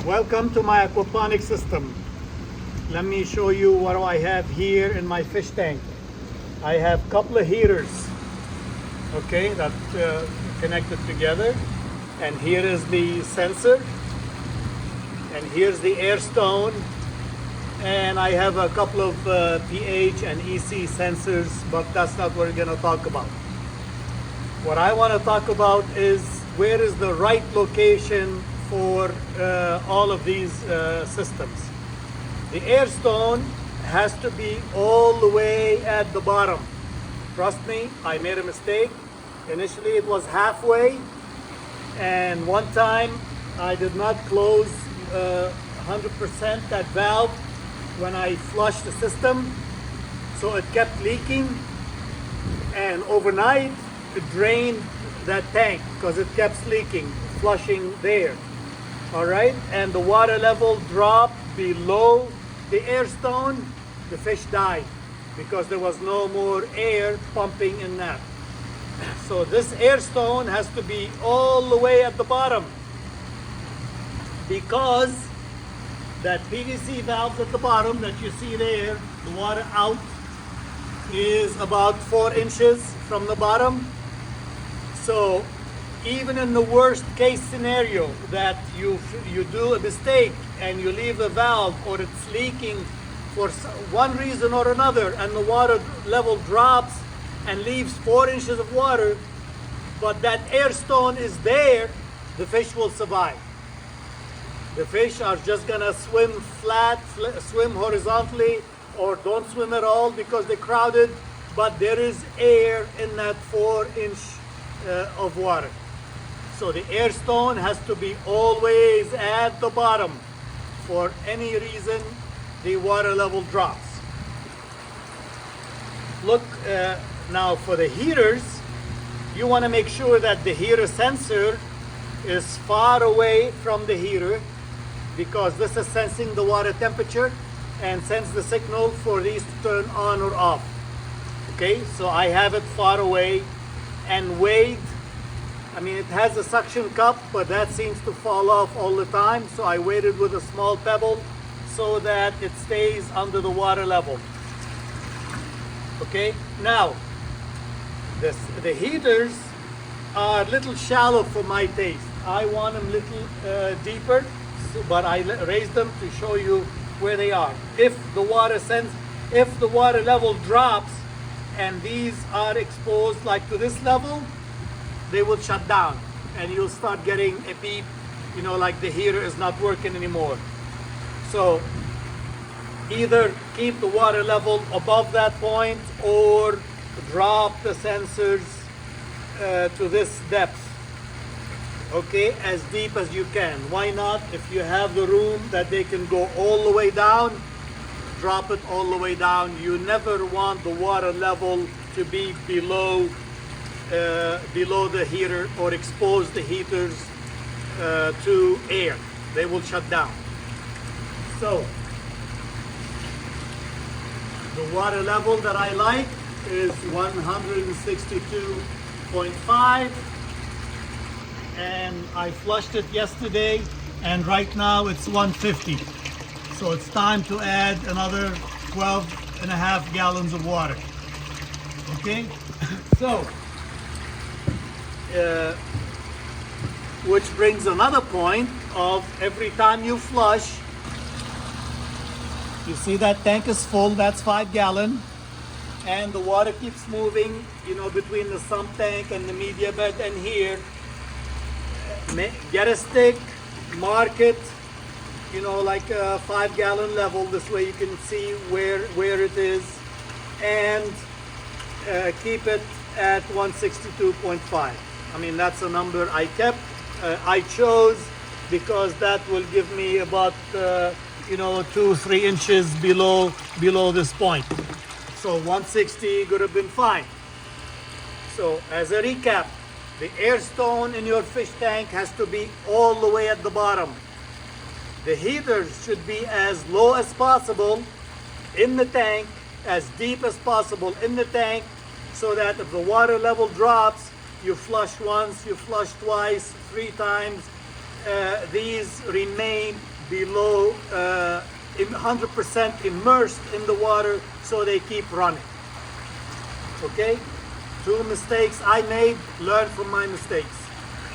Welcome to my aquaponic system. Let me show you what I have here in my fish tank. I have a couple of heaters, okay, that connected together. And here is the sensor. And here's the air stone. And I have a couple of pH and EC sensors, but that's not what we're gonna talk about. What I wanna talk about is where is the right location for all of these systems. The air stone has to be all the way at the bottom. Trust me, I made a mistake. Initially it was halfway, and one time I did not close 100% that valve when I flushed the system, so it kept leaking, and overnight it drained that tank because it kept leaking, flushing there. All right, and the water level dropped below the air stone. The fish died because there was no more air pumping in that. So this air stone has to be all the way at the bottom, because that PVC valve at the bottom that you see there, the water out is about 4 inches from the bottom. So even in the worst case scenario that you do a mistake and you leave the valve, or it's leaking for one reason or another, and the water level drops and leaves 4 inches of water, but that air stone is there, the fish will survive. The fish are just gonna swim flat, swim horizontally, or don't swim at all because they're crowded, but there is air in that 4 inch of water. So the air stone has to be always at the bottom. For any reason, the water level drops. Look, now for the heaters, you want to make sure that the heater sensor is far away from the heater, because this is sensing the water temperature and sends the signal for these to turn on or off. Okay, so I have it far away and weighed. I mean, it has a suction cup, but that seems to fall off all the time. So I weighed it with a small pebble so that it stays under the water level. Okay, now the heaters are a little shallow for my taste. I want them a little deeper, but I raised them to show you where they are. If the water level drops and these are exposed like to this level, they will shut down and you'll start getting a beep, you know, like the heater is not working anymore. So either keep the water level above that point or drop the sensors to this depth, okay, as deep as you can. Why not? If you have the room that they can go all the way down, drop it all the way down. You never want the water level to be below the heater or expose the heaters to air. They will shut down. So the water level that I like is 162.5, and I flushed it yesterday, and right now it's 150. So it's time to add another 12.5 gallons of water. Okay, so which brings another point of every time you flush, you see that tank is full, that's 5 gallon, and the water keeps moving, you know, between the sump tank and the media bed and here. Get a stick, mark it, you know, like a 5 gallon level, this way you can see where it is, and keep it at 162.5. I mean, that's a number I kept. I chose because that will give me about 2-3 inches below this point. So 160 could have been fine. So as a recap, the air stone in your fish tank has to be all the way at the bottom. The heaters should be as low as possible in the tank, as deep as possible in the tank, so that if the water level drops, you flush once, you flush twice, 3 times, these remain below 100% immersed in the water, so they keep running. Okay? 2 mistakes I made, learn from my mistakes.